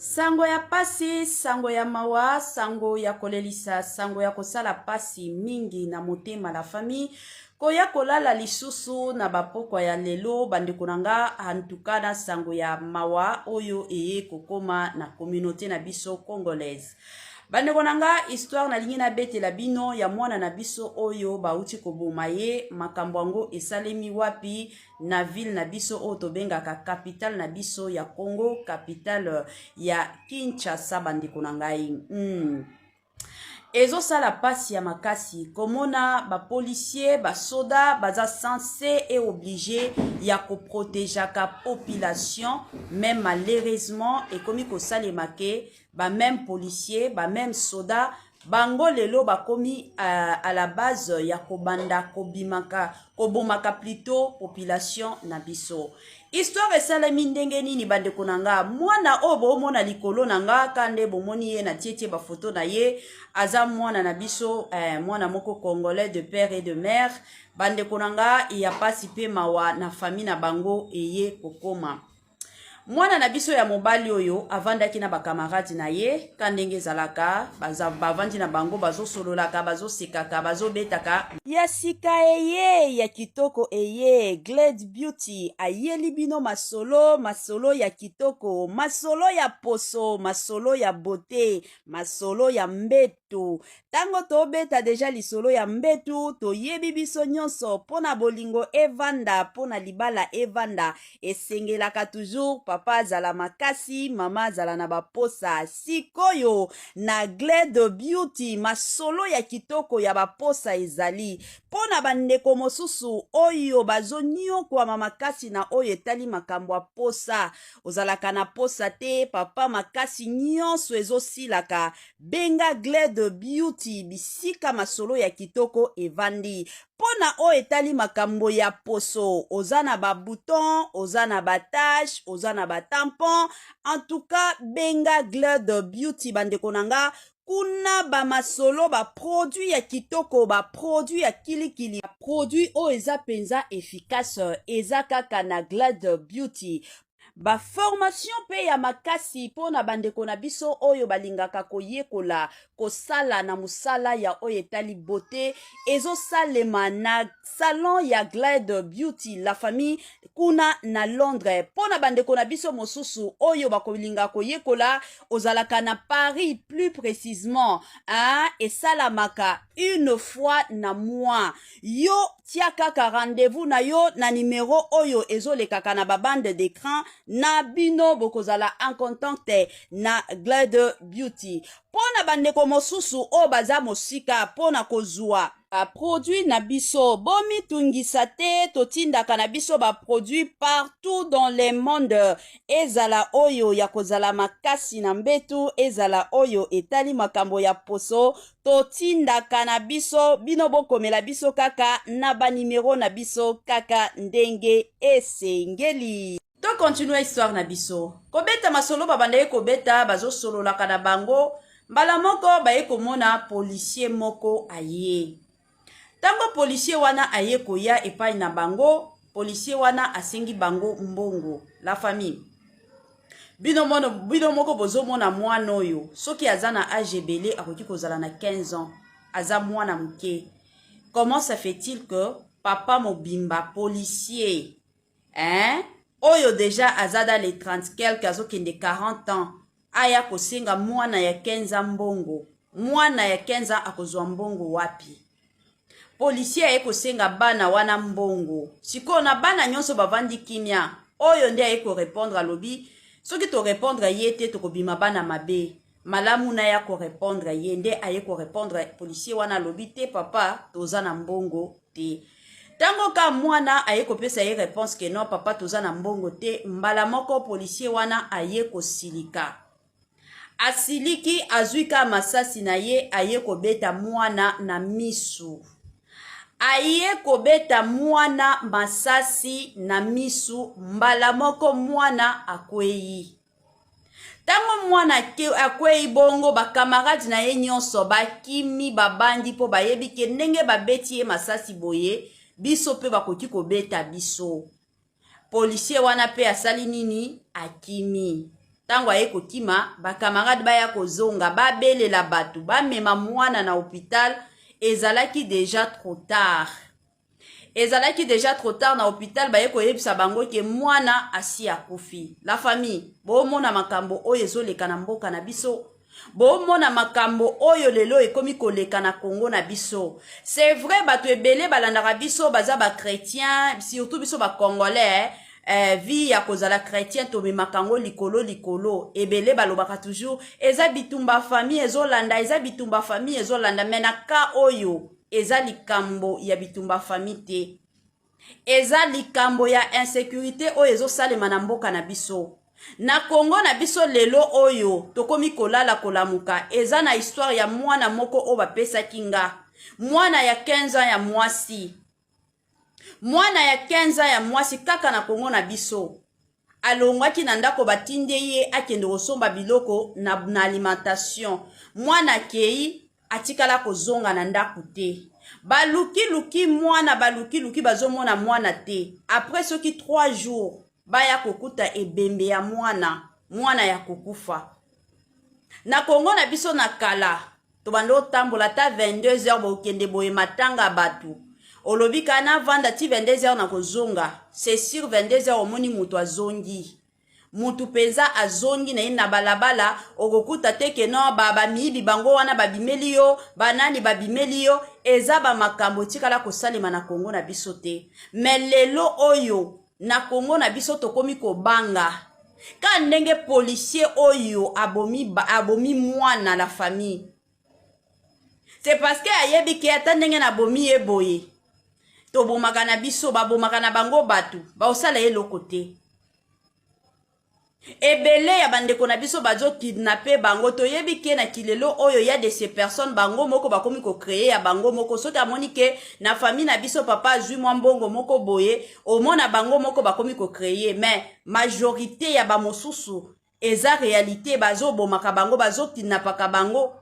Sango ya pasi, sango ya mawa, sango ya kolelisa, sango ya kosala pasi mingi na motema la famille. Koya kolala lisusu na bapokwa ya lelo bandeko nanga antukana sango ya mawa oyo eye kokoma na communauté na biso congolaise. Bandeko nanga histoire na lingi na bete la bino ya mwana na biso oyo bauti koboma ye makambo yango esalemi wapi na ville na biso oyo tobengaka capitale na biso ya Congo, capitale ya Kinshasa bandeko nangai. Ezo sala pasi ya makasi komona ba policier ba soda baza censé et obligé ya ko protéger ka population même malheureusement et komi ko salemake ba même policier ba même soda bango lelo bakomi à la base ya kobanda kobimaka kobomaka plutôt population na biso. Histoire esalemi ndenge nini bandeko nanga mwana obo mona likolo nanga kande bomoni ye na tietie ba photo na ye aza mwana na biso mwana moko congolais de père et de mère bandeko nanga ya pasi pe mawa na famille na bango eye kokoma. Mwana na biso ya mobali oyo avandaki na bakamaradi na ye kandenge zalaka bavandi na bango bazo sololaka bazo sekaka bazo betaka ya sika eye ya kitoko eye Glade Beauty ayeli bino masolo ya kitoko masolo ya poso masolo ya beauté masolo ya mbetu tango tobeta deja lisolo ya mbetu toyebi biso nyonso pona bolingo evanda pona libala evanda esengelaka toujours papa zala makasi mama zala na baposa sikoyo na Glade Beauty masolo ya kitoko ya baposa ezali pona bandeko mosusu oyo bazonyo kwa makasi na oyo etali makambo ya posa ozalaka na posa te papa makasi nyonso ezosilaka benga Glade Beauty bisika masolo ya kitoko evandi pona o etali makambo ya poso ozana ba bouton ozana ba tache ozana ba tampon en tout cas benga Glade Beauty bandeko nanga kuna ba masolo ba produit ya kitoko ba produit ya kilikili ba produit o eza penza efficace eza kaka na Glade Beauty. Ba formation pe ya makasi pona bandeko na biso oyo balingaka koyekola kosala na musala ya oyo etali beauté ezo salema na salon ya Glade Beauty la famille kuna na Londres pona bandeko na biso mosusu oyo bakolinga koyekola ozalaka na Paris plus précisément esalamaka une fois na mois yo tia kaka rendez-vous na yo na numéro oyo ezolekaka na babande d'écran na bino bokozala en contact na Glade Beauty pona bandeko mosusu o baza mosika pona kozwa produit na biso bomi tungisa te totindaka na biso ba produit partout dans le monde ezala oyo ya kozala makasi na mbetu ezala oyo etali makambo ya poso totindaka na biso bino bokomela biso kaka na ba numero na biso kaka ndenge esengeli. To continue histoire na biso kobeta masolo babandaki kobeta bazosololaka na bango mbala moko baye komona policier moko aye tango policier wana aye koya epai na bango policier wana asengi bango mbongo la famille bino moko bozomona mwana oyo soki aza na âge ebele akoki kozala na 15 ans aza mwana muke comment ça fait-il que papa mobimba policier oyo déjà aza dans les 30 quelques azokende 40 ans aya kosenga mwana ya 15 ans mbongo mwana ya 15 ans akozwa mbongo wapi policier aye kosenga bana wana mbongo siko na bana nyonso bavandi kimia oyo nde aye ko répondre alobi soki to répondre ye te tokobima bana mabe malamu na ya ko répondre ye nde aye ko répondre policier wana alobi te papa toza na mbongo te tango ka mwana aye kopesa ye réponse que non papa toza na mbongo te mbala moko policier wana aye kosilika asiliki azwika masasi na ye aye kobeta mwana na misu aye kobeta mwana masasi na misu mbala moko mwana akwei tango mwana akwei bongo bakamaradi na ye nyonso bakimi babandi po bayebi ke ndenge babeti ye masasi boye biso pe bakoki kobeta biso policier wana pe asali nini akimi tango aye kokima bakamarade baya kozonga babelela bato bamema mwana na hôpital ezalaki déjà trop tard. Ezalaki déjà trop tard na hôpital baye koyebisa bango ke mwana asi akufi. La famille bomona makambo oyo ezoleka na mboka na biso. Bomona makambo oyo lelo ekomi koleka na Congo na biso. C'est vrai bato ebele balandaka biso baza ba chrétien, surtout biso ba congolais. Vi ya kozala chrétien to me makango likolo ebele balobaka toujours eza bitumba famille ezolanda menaka oyo eza likambo ya bitumba famille te eza likambo ya insécurité oyo ezosalema na mboka na biso na Congo na biso lelo oyo tokomi kolala kolamuka eza na histoire ya mwana moko oyo bapesaki nga mwana ya 15 ans ya mwasi mwana ya 15 ans ya mwasi kaka na Congo na biso alongwaki na ndako batinde ye akende kosomba biloko na alimentation mwana kei atikala kozonga na ndako te baluki mwana baluki bazomona mwana te après soki 3 jours baya kokuta ebembe ya mwana ya kokufa na Congo na biso na kala to bando tambola ta 22h bokende boye matanga batu olobi kana vanda ti 22h na kozonga c'est sur 22h omoni mutu azongi mutu penza azongi na ye na balabala okokuta teke no baba miibi bango wana babimeli yo banani babimeli yo eza ba makambo tikala kosalema na Congo na biso te mais lelo oyo na Congo na biso tokomi kobanga ka ndenge policier oyo abomi mwana la famille c'est parce que ayebi ke ata ndenge na bomi eboye to bomaka na biso babomaka na bango batu baosala eloko te ebele ya bandeko na biso bazo kidnapper bango toyebi ke na kilelo oyo ya de ces personnes bango moko bakomi ko créer ya bango moko soki amoni ke na famille na biso papa azwi mwa mbongo moko boye omona bango moko bakomi ko créer mais majorité ya bamosusu eza réalité bazo bomaka bango bazo kidnapaka bango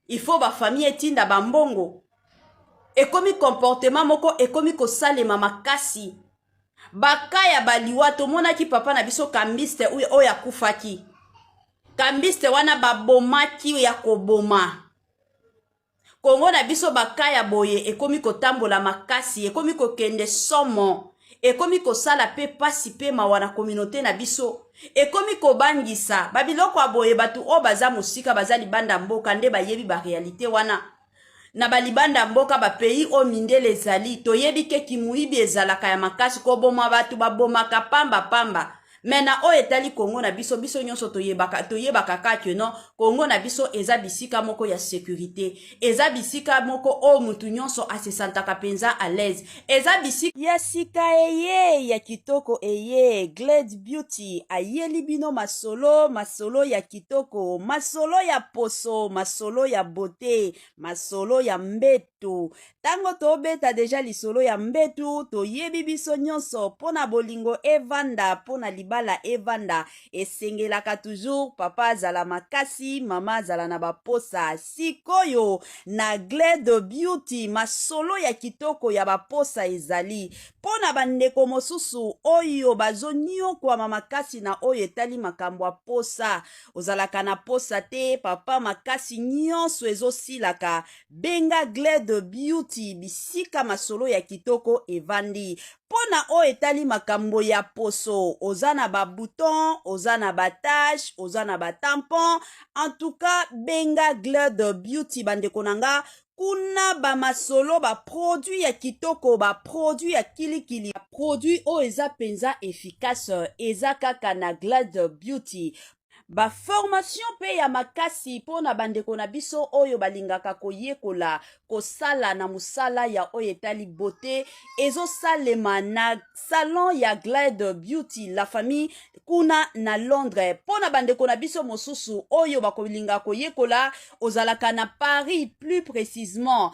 il faut ba famille etinda bambongo ekomi comportement moko ekomi kosalema makasi bakaya baliwa tomonaki papa na biso kambiste oyo akufaki kambiste wana babomaki ya koboma Congo na biso bakaya boye ekomi kotambola makasi ekomi kokende somo ekomi kosala pe pasi pe mawa na communauté na biso ekomi kobangisa babiloko aboye batu o baza musika baza libanda mboka nde bayebi ba réalité wana na balibanda mboka ba pays o mindele ezali toyebi ke kimuibi ezalaka ya makasi koboma batu babomaka pamba mena o etali Congo na biso nyonso toyebaka kake no Congo na biso eza bisika moko ya sécurité eza bisika moko o mutu nyonso asesantaka penza à l'aise eza bisika ya sika eye ya kitoko eye Glade Beauty ayeli bino masolo ya kitoko masolo ya poso masolo ya beauté masolo ya mbetu tango tobeta deja lisolo ya mbetu toyebi biso nyonso pona bolingo evanda pona libala evanda esengelaka toujours papa azala makasi mama azala na baposa sikoyo na Glade Beauty masolo ya kitoko ya baposa ezali pona bandeko mosusu oyo bazoniokwama makasi na oyo etali makambo ya posa ozalaka na posa te papa makasi nyonso ezosilaka benga Glade Beauty bisika masolo ya kitoko evandi pona o etali makambo ya poso oza na ba bouton oza na ba tache oza na ba tampon en tout cas benga Glade Beauty bandeko nanga kuna ba masolo ba produit ya kitoko ba produit ya kilikili produit o eza penza efficace eza kaka na Glade Beauty ba formation pe ya makasi pona bandeko na biso oyo balingaka koyekola kosala na musala ya oyo etali beauté ezosalema na salon ya Glade Beauty la famille kuna na Londres pona bandeko na biso mosusu oyo bakolinga koyekola ozalaka na Paris plus précisément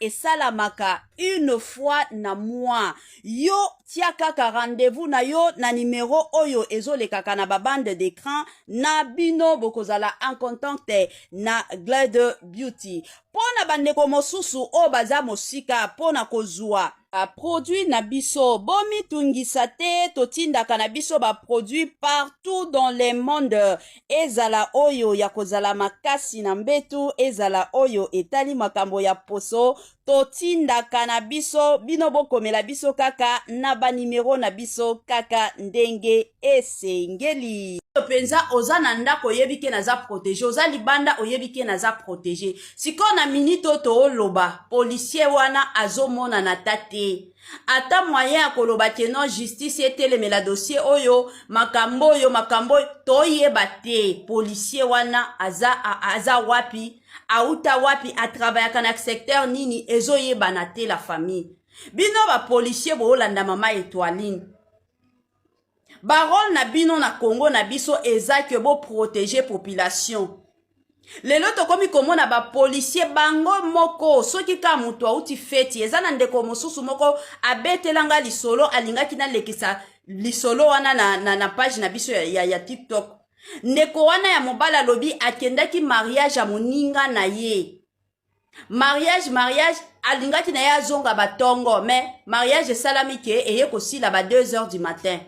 esalamaka une fois na mois yo tia kaka rendez-vous na yo na numéro oyo ezolekaka na babande d'écran na bino bokozala en contact na Glade Beauty pona bandeko mosusu o baza mosika pona kozwa produit na biso bomi tungisa te totindaka na biso ba produit partout dans le monde ezala oyo ya kozala makasi na mbetu ezala oyo etali makambo ya poso totindaka na biso bino bokomela biso kaka na ba numero na biso kaka ndenge esengeli penza oza na ndako oyebike naza protégé oza libanda oyebike naza protégé siko na minute to oloba policier wana azomona na tate ata moyen ya koloba keno justice etelemela dossier oyo makambo toyeba te policier wana aza wapi auta wapi atravaillaka na secteur nini ezoyebana te la famille bino ba policier boolanda mama Étoiline barole na bino na Congo na biso eza ke bo protéger population lelo tokomi komona ba policier bango moko soki ka mutu auti feti eza na ndeko mosusu moko abetelanga lisolo alingaki na lekisa lisolo wana na page na biso ya TikTok ndeko wana ya mobala lobi akendaki mariage ya moninga na ye mariage alingaki na ye azonga batongo mais mariage esalami ke eye kosila ba 2 heures du matin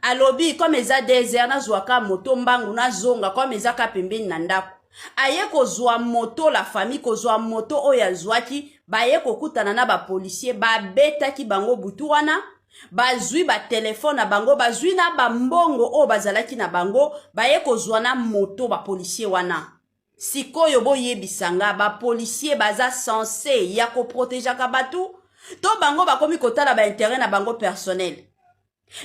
alobi comme eza 2 heures nazwaka moto mbangu nazonga comme eza ka pembeni na ndako aye kozwa moto la famille kozwa moto oyo azwaki baye kokutana na ba policier babetaki bango butu wana bazwi ba telefone na bango bazwi na bambongo oyo bazalaki na bango baye kozwa na moto ba policier wana sikoyo boyebisanga ba policier baza censé ya ko protéger ka batu to bango bakomi kotala ba intérêt na bango personnel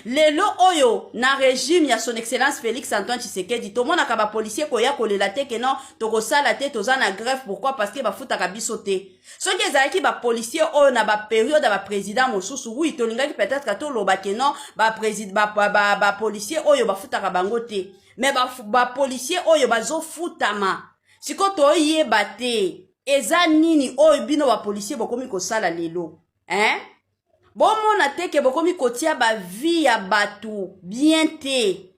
lelo oyo na régime ya son excellence Félix Antoine Tshisekedi tomonaka ba policier koya kolela te ke non tokosala te toza na grève pourquoi parce que bafutaka biso te soki ezalaki ba policier oyo na ba période ba président mosusu oui tolingaki peut-être to loba ke non ba président ba policier oyo bafutaka bango te mais ba policier oyo bazofutama siko toyeba te eza nini oyo bino ba policier bokomi kosala lelo bomona teke bokomi kotia ba vie ya batu bien te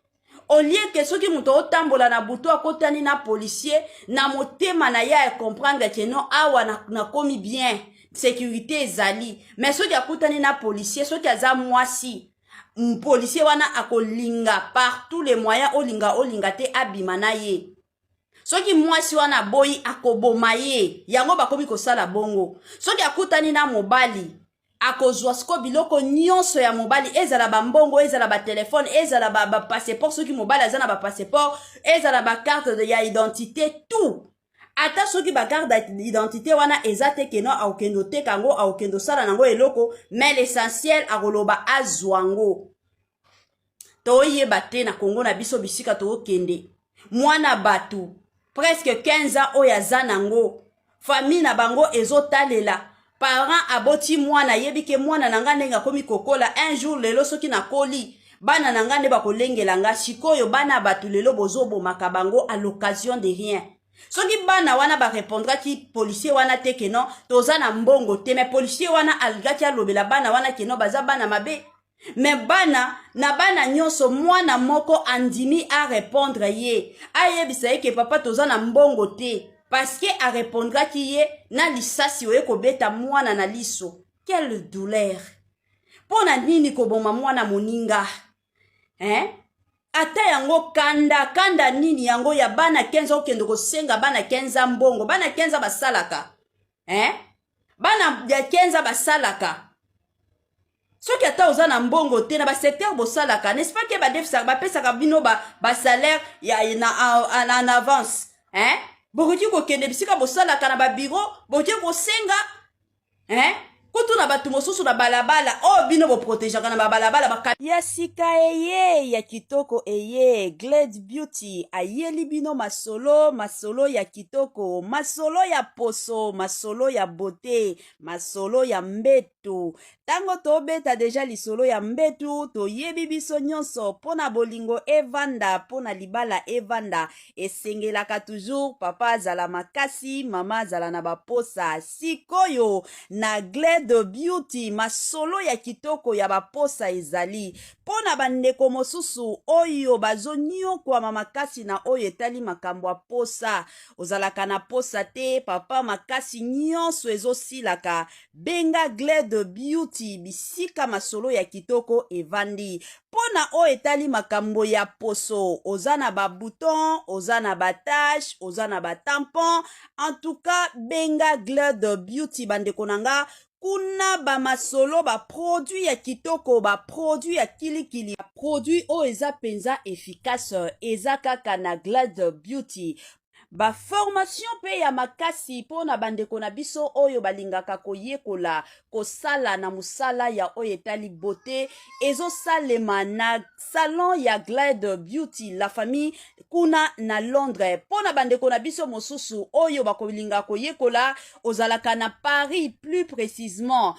olie ke soki muto otambola na buto akotani na policier na motema na ya comprendre ke non awa na komi bien sécurité ezali mais soki akutani na policier soki aza mwasi policier wana akolinga par tous les moyens olinga te abima na ye soki mwasi wana boyi akoboma ye yango bakomi kosala bongo soki akutani na mobali akozwa siko biloko nyonso ya mobali ezala bambongo ezala ba telefone ezala ba passeport soki mobali azana ba passeport ezala ba carte ya identité tout ata soki ba carte d'identité wana ezate keno aokendo te kango aokendo sala nango eloko mais l'essentiel akoloba azwango toyeba te na Congo na biso bisika tookende mwana batu presque 15 ans oyo aza nango famille na bango ezotalela parent aboti mwana yebike mwana nanga ndenga komi kokola un jour lelo soki na koli bana nanga nde bakolengela nga sikoyo bana batu lelo bozobomaka bango à l'occasion de rien soki bana wana ba répondra ki policier wana te ke non toza na mbongo te mais policier wana algaki alobela bana wana ke non baza bana mabe mais bana nyonso mwana moko andimi a répondre ye ayebisa ye ke papa toza na mbongo te parce que a répondra ki ye na lisasi oye kobeta mwana na liso quelle douleur pona nini koboma mwana moninga ata yango kanda nini yango ya bana 15 okende kosenga bana 15 mbongo bana 15 basalaka bana ya 15 basalaka soki ata oza na mbongo te na ba secteur bosalaka n'est-ce pas que ba defisa ba pesaka bino ba salaire ya en avance bokoki kokende bisika bosalaka na ba bureau bokoki kosenga kutu na batu mosusu na balabala bino bo protégeaka na balabala ya sika eye ya kitoko eye Glade Beauty ayeli bino masolo ya kitoko masolo ya poso masolo ya beauté masolo ya mbetu tango tobeta deja lisolo ya mbetu toyebi biso nyonso pona bolingo evanda pona libala evanda esengelaka toujours papa azala makasi mama azala na baposa sikoyo na Glade Glade Beauty masolo ya kitoko ya baposa ezali pona bandeko mosusu oyo bazonyo kwa makasi na oyo etali makambo ya posa ozalaka na posa te papa makasi nyonso ezosilaka benga Glade Beauty bisika masolo ya kitoko evandi pona oyo etali makambo ya poso oza na ba bouton oza na ba tache oza na ba tampon en tout cas benga Glade Beauty bandeko nanga kuna ba masolo ba produit ya kitoko ba produit ya kilikili ba produit o eza penza efficace eza kaka na Glade Beauty ba formation pe ya makasi pona bandeko na biso oyo balingaka koyekola kosala na musala ya oyo etali beauté ezosalema na salon ya Glade Beauty la famille kuna na Londres pona bandeko na biso mosusu oyo bakolinga koyekola ozalaka na Paris plus précisément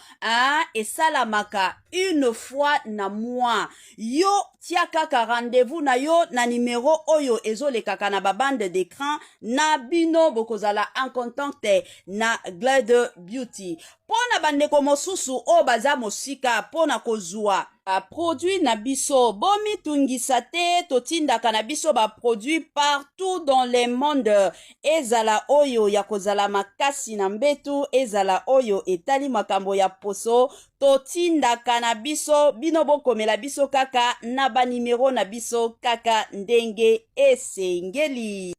esalamaka une fois na mois yo tia kaka rendez-vous na yo na numéro oyo ezolekaka na babande d'écran na bino bokozala en contact na Glade Beauty pona bandeko mosusu o baza mosika pona kozwa produit na biso bomi tungisa te totindaka na biso ba produit partout dans le monde ezala oyo ya kozala makasi na mbetu ezala oyo etali makambo ya poso totindaka na biso bino bokomela biso kaka na ba numero na biso kaka ndenge esengeli